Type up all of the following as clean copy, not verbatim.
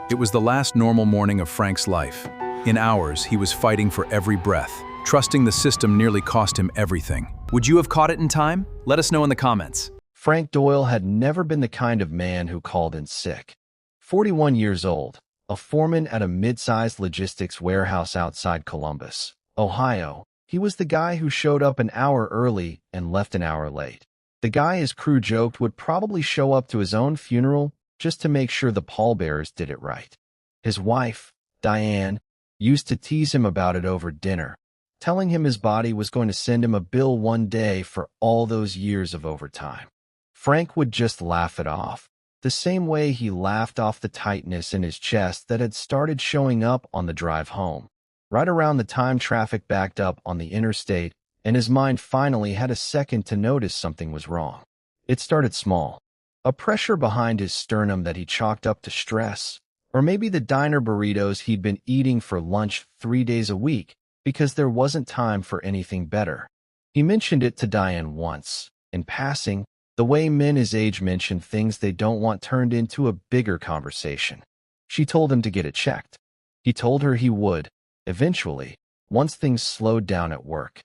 It was the last normal morning of Frank's life. In hours, he was fighting for every breath. Trusting the system nearly cost him everything. Would you have caught it in time? Let us know in the comments. Frank Doyle had never been the kind of man who called in sick. 41 years old, a foreman at a mid-sized logistics warehouse outside Columbus, Ohio, he was the guy who showed up an hour early and left an hour late. The guy his crew joked would probably show up to his own funeral just to make sure the pallbearers did it right. His wife, Diane, used to tease him about it over dinner, telling him his body was going to send him a bill one day for all those years of overtime. Frank would just laugh it off, the same way he laughed off the tightness in his chest that had started showing up on the drive home, right around the time traffic backed up on the interstate and his mind finally had a second to notice something was wrong. It started small, a pressure behind his sternum that he chalked up to stress, or maybe the diner burritos he'd been eating for lunch 3 days a week because there wasn't time for anything better. He mentioned it to Diane once, in passing, the way men his age mention things they don't want turned into a bigger conversation. She told him to get it checked. He told her he would, eventually, once things slowed down at work.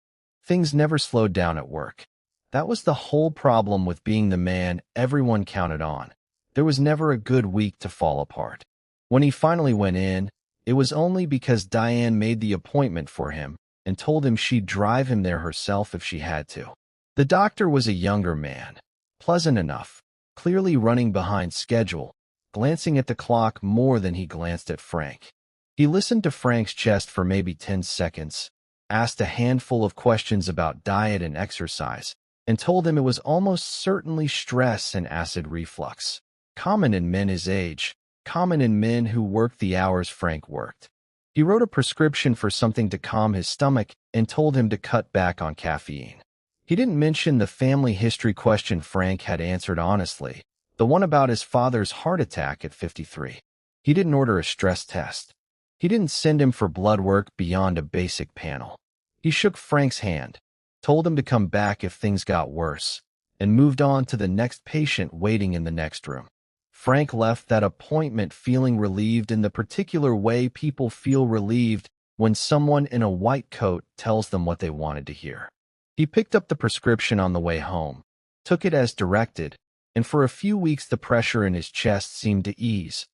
Things never slowed down at work. That was the whole problem with being the man everyone counted on. There was never a good week to fall apart. When he finally went in, it was only because Diane made the appointment for him and told him she'd drive him there herself if she had to. The doctor was a younger man, pleasant enough, clearly running behind schedule, glancing at the clock more than he glanced at Frank. He listened to Frank's chest for maybe 10 seconds, asked a handful of questions about diet and exercise, and told him it was almost certainly stress and acid reflux, common in men his age, common in men who worked the hours Frank worked. He wrote a prescription for something to calm his stomach and told him to cut back on caffeine. He didn't mention the family history question Frank had answered honestly, the one about his father's heart attack at 53. He didn't order a stress test. He didn't send him for blood work beyond a basic panel. He shook Frank's hand, told him to come back if things got worse, and moved on to the next patient waiting in the next room. Frank left that appointment feeling relieved in the particular way people feel relieved when someone in a white coat tells them what they wanted to hear. He picked up the prescription on the way home, took it as directed, and for a few weeks the pressure in his chest seemed to ease.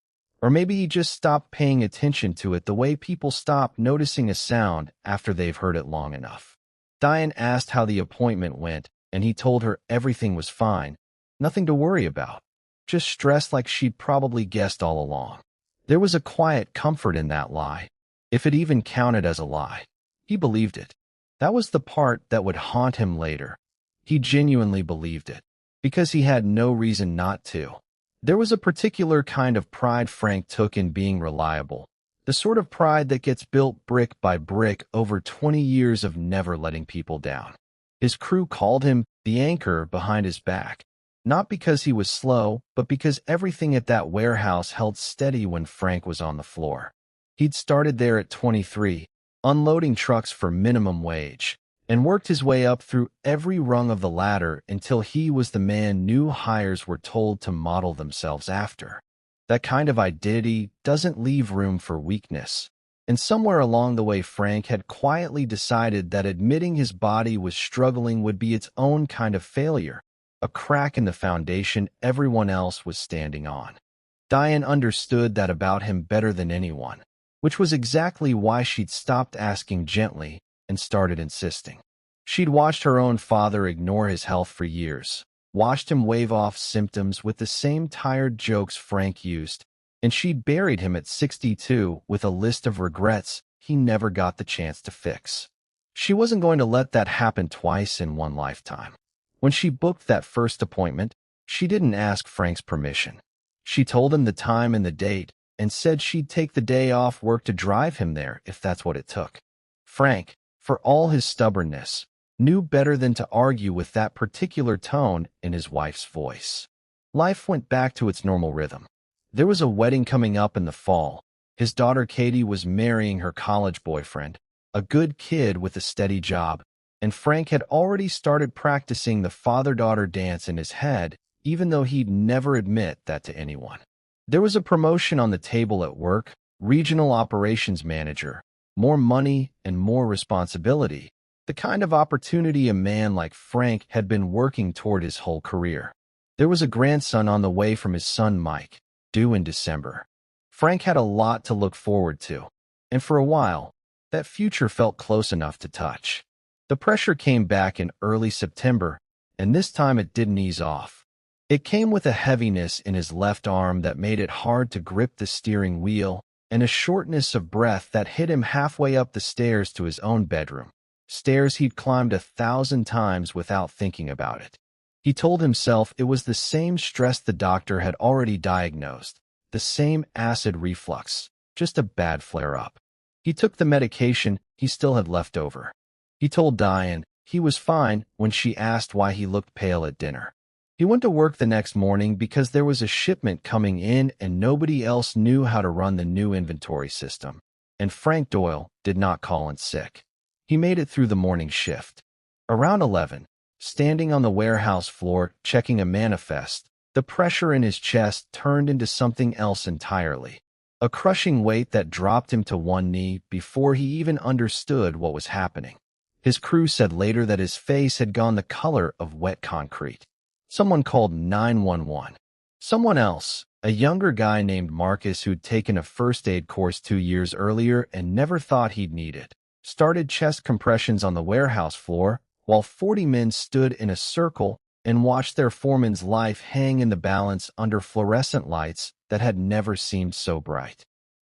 Or maybe he just stopped paying attention to it the way people stop noticing a sound after they've heard it long enough. Diane asked how the appointment went, and he told her everything was fine, nothing to worry about, just stress like she'd probably guessed all along. There was a quiet comfort in that lie, if it even counted as a lie. He believed it. That was the part that would haunt him later. He genuinely believed it, because he had no reason not to. There was a particular kind of pride Frank took in being reliable, the sort of pride that gets built brick by brick over 20 years of never letting people down. His crew called him the anchor behind his back, not because he was slow, but because everything at that warehouse held steady when Frank was on the floor. He'd started there at 23, unloading trucks for minimum wage, and worked his way up through every rung of the ladder until he was the man new hires were told to model themselves after. That kind of identity doesn't leave room for weakness, and somewhere along the way Frank had quietly decided that admitting his body was struggling would be its own kind of failure, a crack in the foundation everyone else was standing on. Diane understood that about him better than anyone, which was exactly why she'd stopped asking gently and started insisting. She'd watched her own father ignore his health for years, watched him wave off symptoms with the same tired jokes Frank used, and she'd buried him at 62 with a list of regrets he never got the chance to fix. She wasn't going to let that happen twice in one lifetime. When she booked that first appointment, she didn't ask Frank's permission. She told him the time and the date, and said she'd take the day off work to drive him there if that's what it took. Frank, for all his stubbornness, knew better than to argue with that particular tone in his wife's voice. Life went back to its normal rhythm. There was a wedding coming up in the fall. His daughter Katie was marrying her college boyfriend, a good kid with a steady job, and Frank had already started practicing the father-daughter dance in his head, even though he'd never admit that to anyone. There was a promotion on the table at work, regional operations manager, more money and more responsibility, the kind of opportunity a man like Frank had been working toward his whole career. There was a grandson on the way from his son Mike, due in December. Frank had a lot to look forward to, and for a while, that future felt close enough to touch. The pressure came back in early September, and this time it didn't ease off. It came with a heaviness in his left arm that made it hard to grip the steering wheel, and a shortness of breath that hit him halfway up the stairs to his own bedroom, stairs he'd climbed 1,000 times without thinking about it. He told himself it was the same stress the doctor had already diagnosed, the same acid reflux, just a bad flare-up. He took the medication he still had left over. He told Diane he was fine when she asked why he looked pale at dinner. He went to work the next morning because there was a shipment coming in and nobody else knew how to run the new inventory system. And Frank Doyle did not call in sick. He made it through the morning shift. Around 11, standing on the warehouse floor checking a manifest, the pressure in his chest turned into something else entirely. A crushing weight that dropped him to one knee before he even understood what was happening. His crew said later that his face had gone the color of wet concrete. Someone called 911. Someone else, a younger guy named Marcus who'd taken a first aid course 2 years earlier and never thought he'd need it, started chest compressions on the warehouse floor while 40 men stood in a circle and watched their foreman's life hang in the balance under fluorescent lights that had never seemed so bright.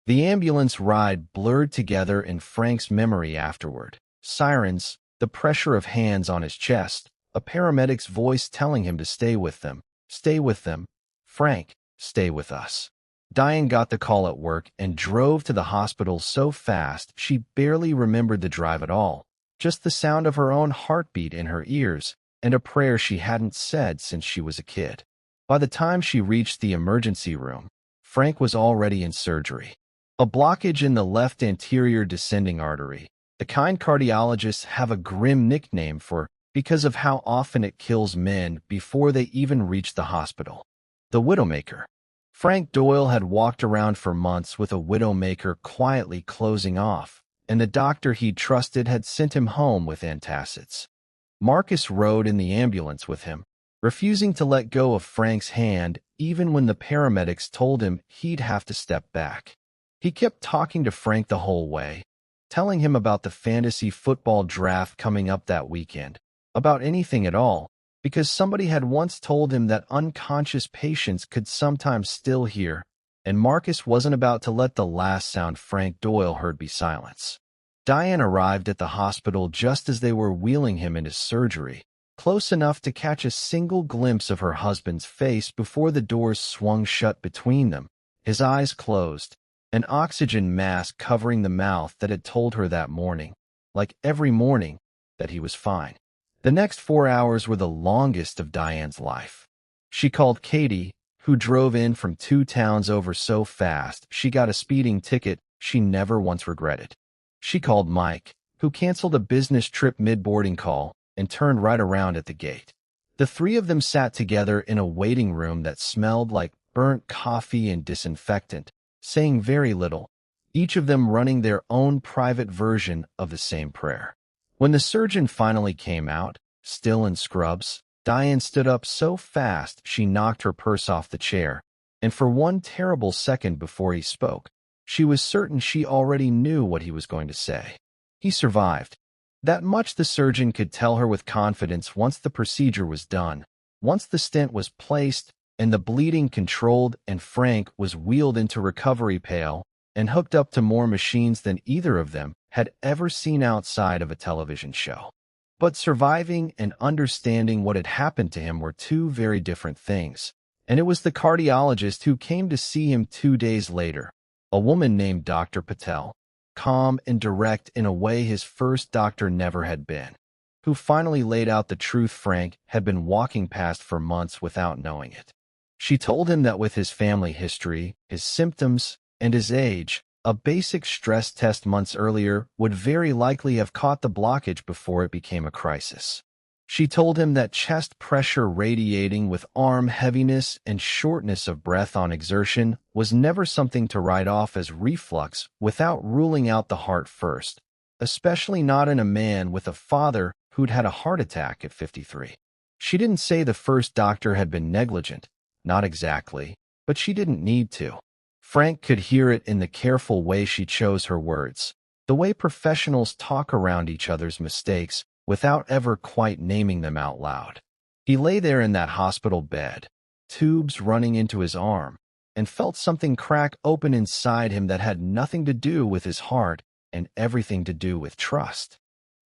The ambulance ride blurred together in Frank's memory afterward. Sirens, the pressure of hands on his chest, a paramedic's voice telling him to stay with them. Stay with them. Frank, stay with us. Diane got the call at work and drove to the hospital so fast she barely remembered the drive at all. Just the sound of her own heartbeat in her ears and a prayer she hadn't said since she was a kid. By the time she reached the emergency room, Frank was already in surgery. A blockage in the left anterior descending artery, the kind cardiologists have a grim nickname for because of how often it kills men before they even reach the hospital. The Widowmaker. Frank Doyle had walked around for months with a Widowmaker quietly closing off, and the doctor he'd trusted had sent him home with antacids. Marcus rode in the ambulance with him, refusing to let go of Frank's hand even when the paramedics told him he'd have to step back. He kept talking to Frank the whole way, telling him about the fantasy football draft coming up that weekend, about anything at all, because somebody had once told him that unconscious patients could sometimes still hear, and Marcus wasn't about to let the last sound Frank Doyle heard be silence. Diane arrived at the hospital just as they were wheeling him into surgery, close enough to catch a single glimpse of her husband's face before the doors swung shut between them, his eyes closed, an oxygen mask covering the mouth that had told her that morning, like every morning, that he was fine. The next 4 hours were the longest of Diane's life. She called Katie, who drove in from 2 towns over so fast she got a speeding ticket she never once regretted. She called Mike, who canceled a business trip mid-boarding call and turned right around at the gate. The three of them sat together in a waiting room that smelled like burnt coffee and disinfectant, saying very little, each of them running their own private version of the same prayer. When the surgeon finally came out, still in scrubs, Diane stood up so fast she knocked her purse off the chair, and for one terrible second before he spoke, she was certain she already knew what he was going to say. He survived. That much the surgeon could tell her with confidence once the procedure was done, once the stent was placed and the bleeding controlled and Frank was wheeled into recovery pail and hooked up to more machines than either of them had ever seen outside of a television show. But surviving and understanding what had happened to him were two very different things, and it was the cardiologist who came to see him 2 days later, a woman named Dr. Patel, calm and direct in a way his first doctor never had been, who finally laid out the truth Frank had been walking past for months without knowing it. She told him that with his family history, his symptoms, and his age, a basic stress test months earlier would very likely have caught the blockage before it became a crisis. She told him that chest pressure radiating with arm heaviness and shortness of breath on exertion was never something to write off as reflux without ruling out the heart first, especially not in a man with a father who'd had a heart attack at 53. She didn't say the first doctor had been negligent, not exactly, but she didn't need to. Frank could hear it in the careful way she chose her words, the way professionals talk around each other's mistakes without ever quite naming them out loud. He lay there in that hospital bed, tubes running into his arm, and felt something crack open inside him that had nothing to do with his heart and everything to do with trust.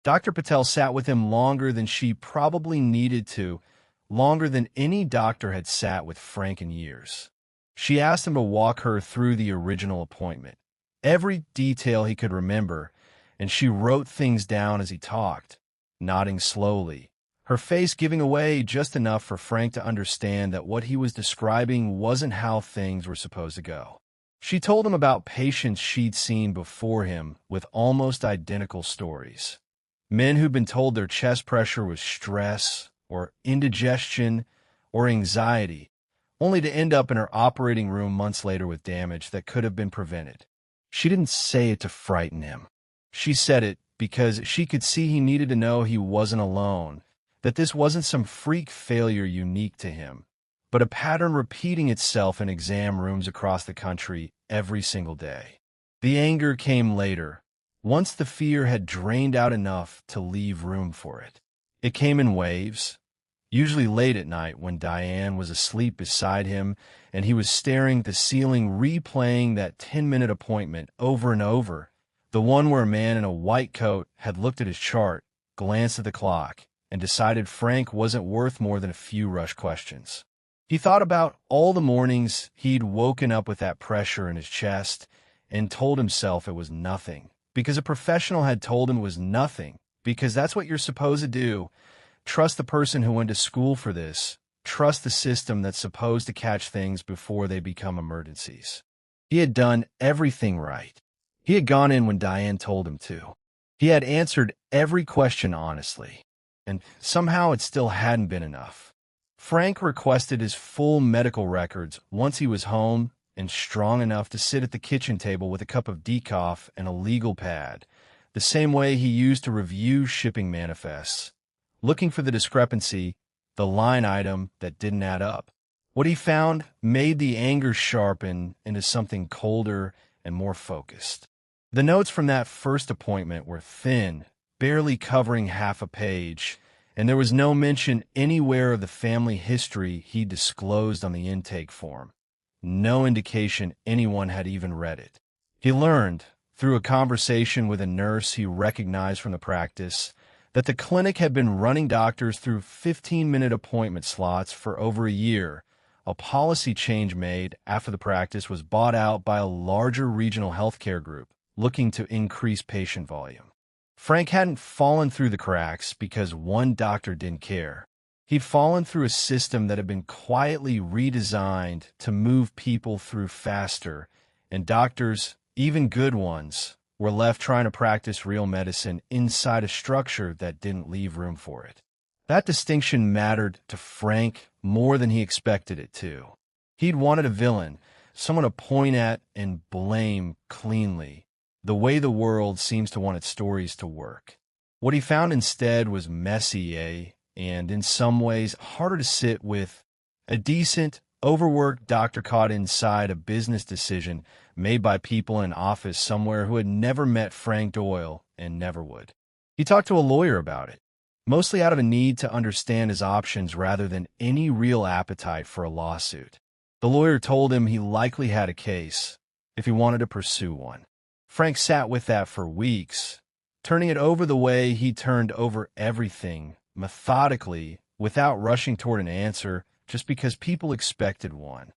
Dr. Patel sat with him longer than she probably needed to, longer than any doctor had sat with Frank in years. She asked him to walk her through the original appointment, every detail he could remember, and she wrote things down as he talked, nodding slowly, her face giving away just enough for Frank to understand that what he was describing wasn't how things were supposed to go. She told him about patients she'd seen before him with almost identical stories. Men who'd been told their chest pressure was stress or indigestion or anxiety, only to end up in her operating room months later with damage that could have been prevented. She didn't say it to frighten him. She said it because she could see he needed to know he wasn't alone, that this wasn't some freak failure unique to him, but a pattern repeating itself in exam rooms across the country every single day. The anger came later, once the fear had drained out enough to leave room for it. It came in waves, usually late at night when Diane was asleep beside him and he was staring at the ceiling replaying that 10-minute appointment over and over, the one where a man in a white coat had looked at his chart, glanced at the clock, and decided Frank wasn't worth more than a few rush questions. He thought about all the mornings he'd woken up with that pressure in his chest and told himself it was nothing, because a professional had told him it was nothing, because that's what you're supposed to do. Trust the person who went to school for this. Trust the system that's supposed to catch things before they become emergencies. He had done everything right. He had gone in when Diane told him to. He had answered every question honestly, and somehow it still hadn't been enough. Frank requested his full medical records once he was home and strong enough to sit at the kitchen table with a cup of decaf and a legal pad, the same way he used to review shipping manifests, looking for the discrepancy, the line item that didn't add up. What he found made the anger sharpen into something colder and more focused. The notes from that first appointment were thin, barely covering half a page, and there was no mention anywhere of the family history he disclosed on the intake form. No indication anyone had even read it. He learned, through a conversation with a nurse he recognized from the practice, that the clinic had been running doctors through 15-minute appointment slots for over a year, a policy change made after the practice was bought out by a larger regional healthcare group looking to increase patient volume. Frank hadn't fallen through the cracks because one doctor didn't care. He'd fallen through a system that had been quietly redesigned to move people through faster, and doctors, even good ones, were left trying to practice real medicine inside a structure that didn't leave room for it. That distinction mattered to Frank more than he expected it to. He'd wanted a villain, someone to point at and blame cleanly, the way the world seems to want its stories to work. What he found instead was messy, and in some ways harder to sit with. A decent, overworked doctor caught inside a business decision made by people in an office somewhere who had never met Frank Doyle and never would. He talked to a lawyer about it, mostly out of a need to understand his options rather than any real appetite for a lawsuit. The lawyer told him he likely had a case if he wanted to pursue one. Frank sat with that for weeks, turning it over the way he turned over everything, methodically, without rushing toward an answer just because people expected one.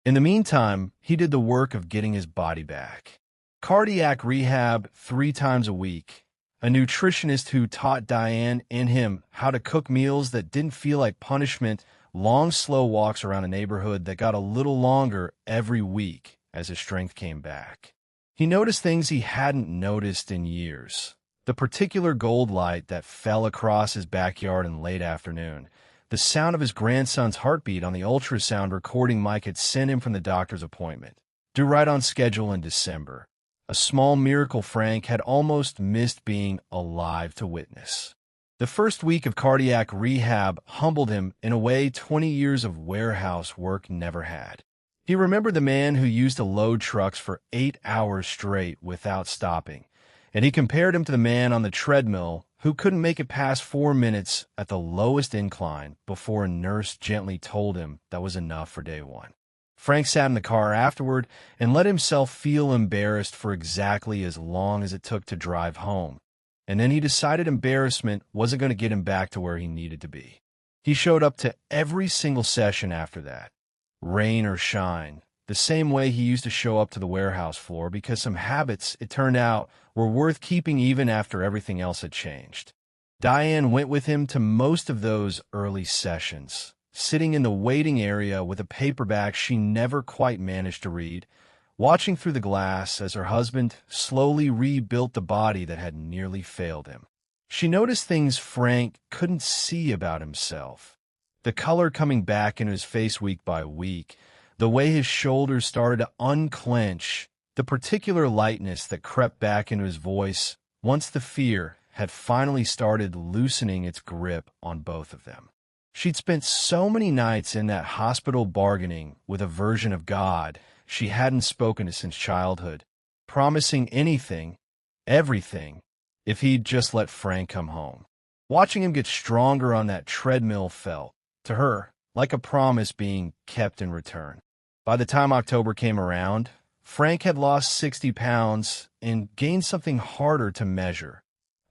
In the meantime, he did the work of getting his body back. Cardiac rehab 3 times a week, a nutritionist who taught Diane and him how to cook meals that didn't feel like punishment, long, slow walks around a neighborhood that got a little longer every week as his strength came back. He noticed things he hadn't noticed in years. The particular gold light that fell across his backyard in late afternoon, the sound of his grandson's heartbeat on the ultrasound recording Mike had sent him from the doctor's appointment, due right on schedule in December. A small miracle Frank had almost missed being alive to witness. The first week of cardiac rehab humbled him in a way 20 years of warehouse work never had. He remembered the man who used to load trucks for 8 hours straight without stopping, and he compared him to the man on the treadmill who couldn't make it past 4 minutes at the lowest incline before a nurse gently told him that was enough for day one. Frank sat in the car afterward and let himself feel embarrassed for exactly as long as it took to drive home. And then he decided embarrassment wasn't going to get him back to where he needed to be. He showed up to every single session after that, rain or shine, the same way he used to show up to the warehouse floor because some habits, it turned out, were worth keeping even after everything else had changed. Diane went with him to most of those early sessions, sitting in the waiting area with a paperback she never quite managed to read, watching through the glass as her husband slowly rebuilt the body that had nearly failed him. She noticed things Frank couldn't see about himself. The color coming back into his face week by week, the way his shoulders started to unclench, the particular lightness that crept back into his voice once the fear had finally started loosening its grip on both of them. She'd spent so many nights in that hospital bargaining with a version of God she hadn't spoken to since childhood, promising anything, everything, if he'd just let Frank come home. Watching him get stronger on that treadmill felt, to her, like a promise being kept in return. By the time October came around, Frank had lost 60 pounds and gained something harder to measure,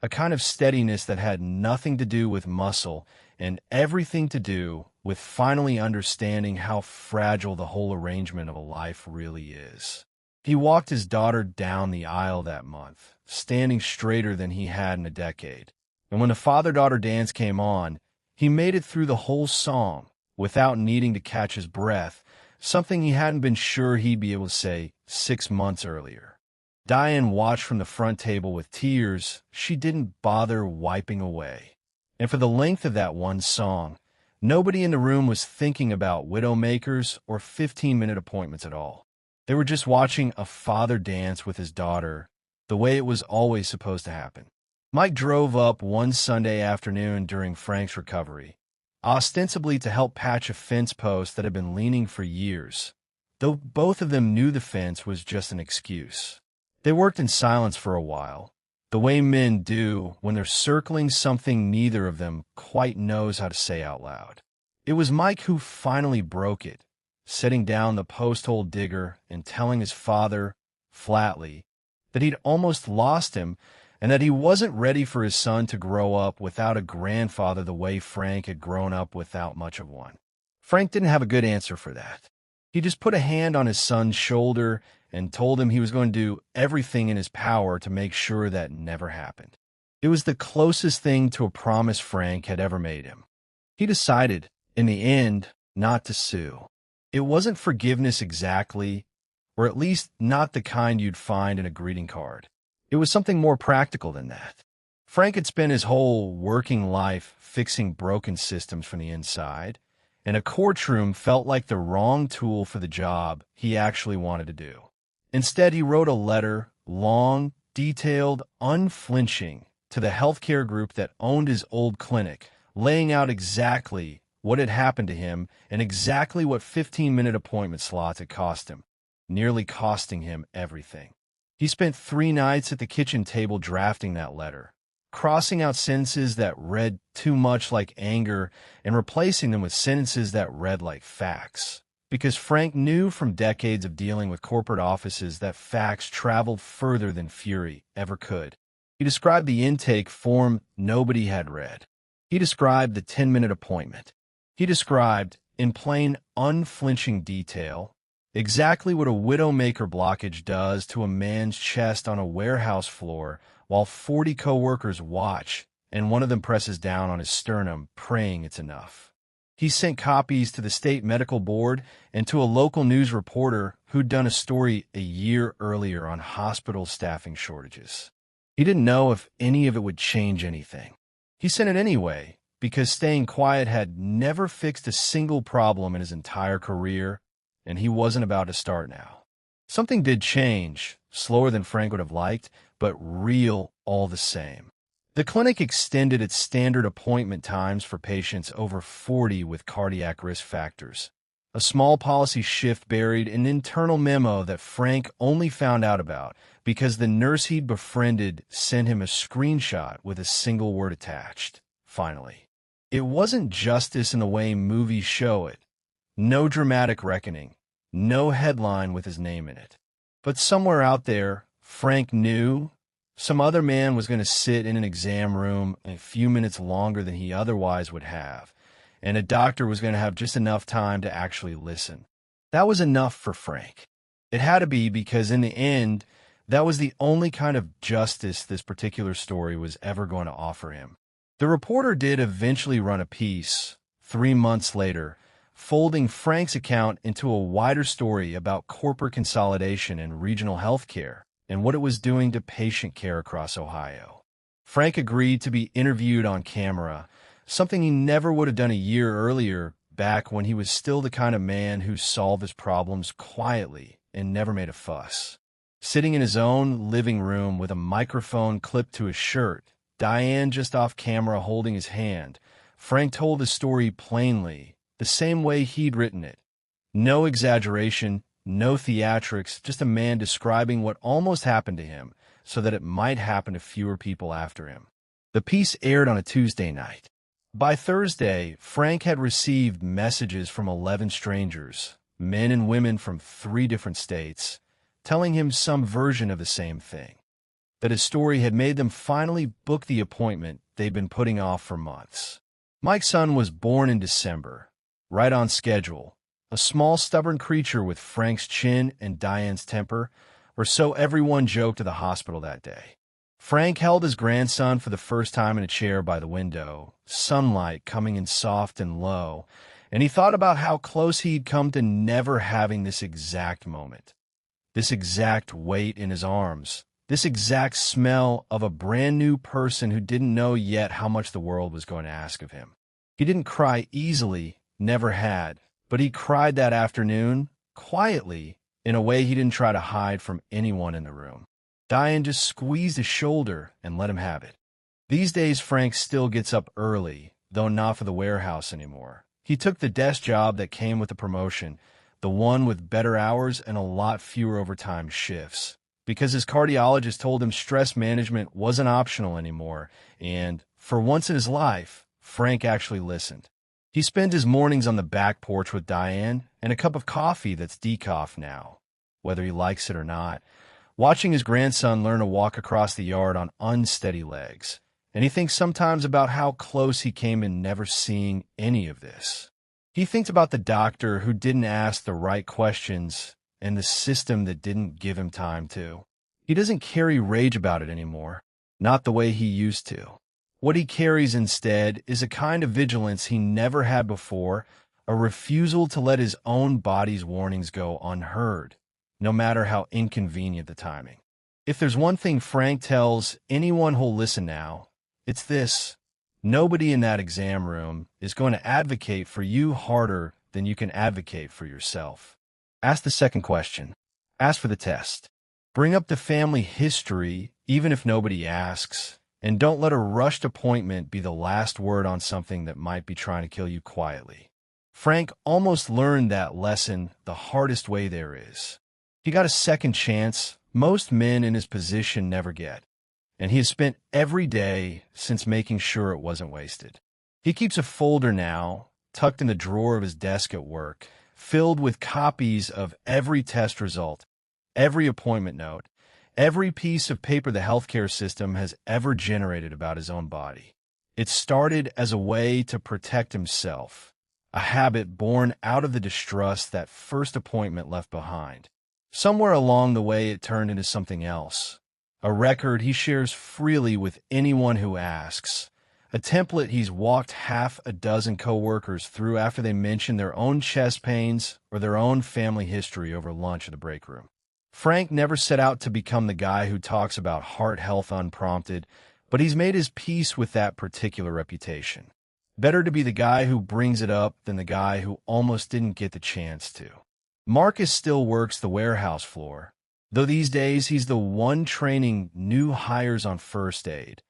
a kind of steadiness that had nothing to do with muscle and everything to do with finally understanding how fragile the whole arrangement of a life really is. He walked his daughter down the aisle that month, standing straighter than he had in a decade. And when the father-daughter dance came on, he made it through the whole song without needing to catch his breath, something he hadn't been sure he'd be able to say 6 months earlier. Diane watched from the front table with tears she didn't bother wiping away. And for the length of that one song, nobody in the room was thinking about widowmakers or 15-minute appointments at all. They were just watching a father dance with his daughter the way it was always supposed to happen. Mike drove up one Sunday afternoon during Frank's recovery, ostensibly to help patch a fence post that had been leaning for years, though both of them knew the fence was just an excuse. They worked in silence for a while, the way men do when they're circling something neither of them quite knows how to say out loud. It was Mike who finally broke it, setting down the post-hole digger and telling his father, flatly, that he'd almost lost him and that he wasn't ready for his son to grow up without a grandfather the way Frank had grown up without much of one. Frank didn't have a good answer for that. He just put a hand on his son's shoulder and told him he was going to do everything in his power to make sure that never happened. It was the closest thing to a promise Frank had ever made him. He decided, in the end, not to sue. It wasn't forgiveness exactly, or at least not the kind you'd find in a greeting card. It was something more practical than that. Frank had spent his whole working life fixing broken systems from the inside, and a courtroom felt like the wrong tool for the job he actually wanted to do. Instead, he wrote a letter, long, detailed, unflinching, to the healthcare group that owned his old clinic, laying out exactly what had happened to him and exactly what 15-minute appointment slots had cost him, nearly costing him everything. He spent 3 nights at the kitchen table drafting that letter, crossing out sentences that read too much like anger and replacing them with sentences that read like facts. Because Frank knew from decades of dealing with corporate offices that facts traveled further than fury ever could. He described the intake form nobody had read. He described the 10-minute appointment. He described, in plain, unflinching detail, exactly what a widowmaker blockage does to a man's chest on a warehouse floor while 40 coworkers watch and one of them presses down on his sternum, praying it's enough. He sent copies to the state medical board and to a local news reporter who'd done a story a year earlier on hospital staffing shortages. He didn't know if any of it would change anything. He sent it anyway, because staying quiet had never fixed a single problem in his entire career, and he wasn't about to start now. Something did change, slower than Frank would have liked, but real all the same. The clinic extended its standard appointment times for patients over 40 with cardiac risk factors. A small policy shift buried an internal memo that Frank only found out about because the nurse he'd befriended sent him a screenshot with a single word attached. Finally. It wasn't justice in the way movies show it. No dramatic reckoning. No headline with his name in it. But somewhere out there, Frank knew some other man was going to sit in an exam room a few minutes longer than he otherwise would have, and a doctor was going to have just enough time to actually listen. That was enough for Frank. It had to be, because in the end, that was the only kind of justice this particular story was ever going to offer him. The reporter did eventually run a piece, 3 months later, folding Frank's account into a wider story about corporate consolidation and regional health care and what it was doing to patient care across Ohio. Frank agreed to be interviewed on camera, something he never would have done a year earlier, back when he was still the kind of man who solved his problems quietly and never made a fuss. Sitting in his own living room with a microphone clipped to his shirt, Diane just off camera holding his hand, Frank told his story plainly, the same way he'd written it. No exaggeration, no theatrics, just a man describing what almost happened to him so that it might happen to fewer people after him. The piece aired on a Tuesday night. By Thursday, Frank had received messages from 11 strangers, men and women from 3 different states, telling him some version of the same thing, that his story had made them finally book the appointment they'd been putting off for months. Mike's son was born in December, right on schedule, a small, stubborn creature with Frank's chin and Diane's temper, or so everyone joked at the hospital that day. Frank held his grandson for the first time in a chair by the window, sunlight coming in soft and low, and he thought about how close he'd come to never having this exact moment, this exact weight in his arms, this exact smell of a brand new person who didn't know yet how much the world was going to ask of him. He didn't cry easily, never had, but he cried that afternoon, quietly, in a way he didn't try to hide from anyone in the room. Diane just squeezed his shoulder and let him have it. These days, Frank still gets up early, though not for the warehouse anymore. He took the desk job that came with the promotion, the one with better hours and a lot fewer overtime shifts, because his cardiologist told him stress management wasn't optional anymore, and, for once in his life, Frank actually listened. He spends his mornings on the back porch with Diane and a cup of coffee that's decaf now, whether he likes it or not, watching his grandson learn to walk across the yard on unsteady legs, and he thinks sometimes about how close he came in never seeing any of this. He thinks about the doctor who didn't ask the right questions and the system that didn't give him time to. He doesn't carry rage about it anymore, not the way he used to. What he carries instead is a kind of vigilance he never had before, a refusal to let his own body's warnings go unheard, no matter how inconvenient the timing. If there's one thing Frank tells anyone who'll listen now, it's this: nobody in that exam room is going to advocate for you harder than you can advocate for yourself. Ask the second question. Ask for the test. Bring up the family history, even if nobody asks. And don't let a rushed appointment be the last word on something that might be trying to kill you quietly. Frank almost learned that lesson the hardest way there is. He got a second chance most men in his position never get, and he has spent every day since making sure it wasn't wasted. He keeps a folder now, tucked in the drawer of his desk at work, filled with copies of every test result, every appointment note, every piece of paper the healthcare system has ever generated about his own body. It started as a way to protect himself, a habit born out of the distrust that first appointment left behind. Somewhere along the way, it turned into something else, a record he shares freely with anyone who asks, a template he's walked half a dozen coworkers through after they mention their own chest pains or their own family history over lunch in the break room. Frank never set out to become the guy who talks about heart health unprompted, but he's made his peace with that particular reputation. Better to be the guy who brings it up than the guy who almost didn't get the chance to. Marcus still works the warehouse floor, though these days he's the one training new hires on first aid,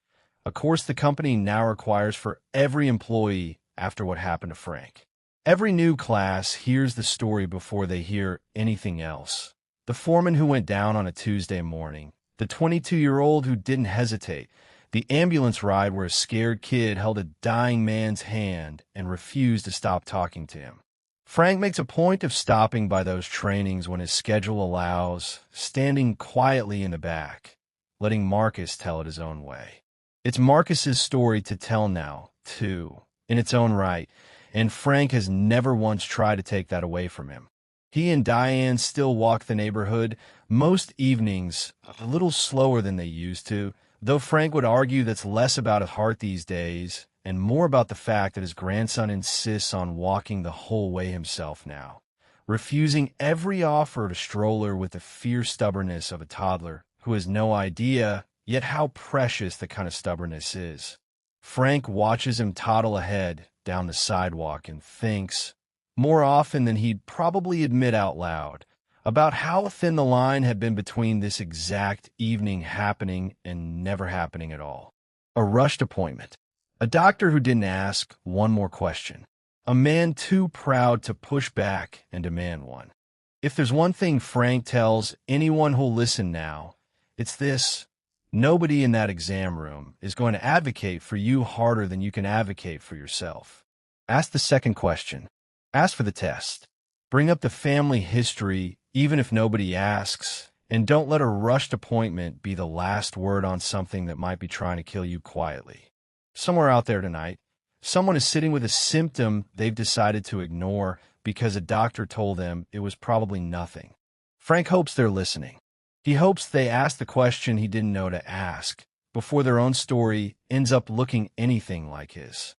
a course the company now requires for every employee after what happened to Frank. Every new class hears the story before they hear anything else. The foreman who went down on a Tuesday morning, the 22-year-old who didn't hesitate, the ambulance ride where a scared kid held a dying man's hand and refused to stop talking to him. Frank makes a point of stopping by those trainings when his schedule allows, standing quietly in the back, letting Marcus tell it his own way. It's Marcus's story to tell now, too, in its own right, and Frank has never once tried to take that away from him. He and Diane still walk the neighborhood, most evenings a little slower than they used to, though Frank would argue that's less about his heart these days and more about the fact that his grandson insists on walking the whole way himself now, refusing every offer to stroller with the fierce stubbornness of a toddler who has no idea yet how precious the kind of stubbornness is. Frank watches him toddle ahead down the sidewalk and thinks, more often than he'd probably admit out loud, about how thin the line had been between this exact evening happening and never happening at all. A rushed appointment. A doctor who didn't ask one more question. A man too proud to push back and demand one. If there's one thing Frank tells anyone who'll listen now, it's this: nobody in that exam room is going to advocate for you harder than you can advocate for yourself. Ask the second question. Ask for the test. Bring up the family history even if nobody asks, and don't let a rushed appointment be the last word on something that might be trying to kill you quietly. Somewhere out there tonight, someone is sitting with a symptom they've decided to ignore because a doctor told them it was probably nothing. Frank hopes they're listening. He hopes they ask the question he didn't know to ask before their own story ends up looking anything like his.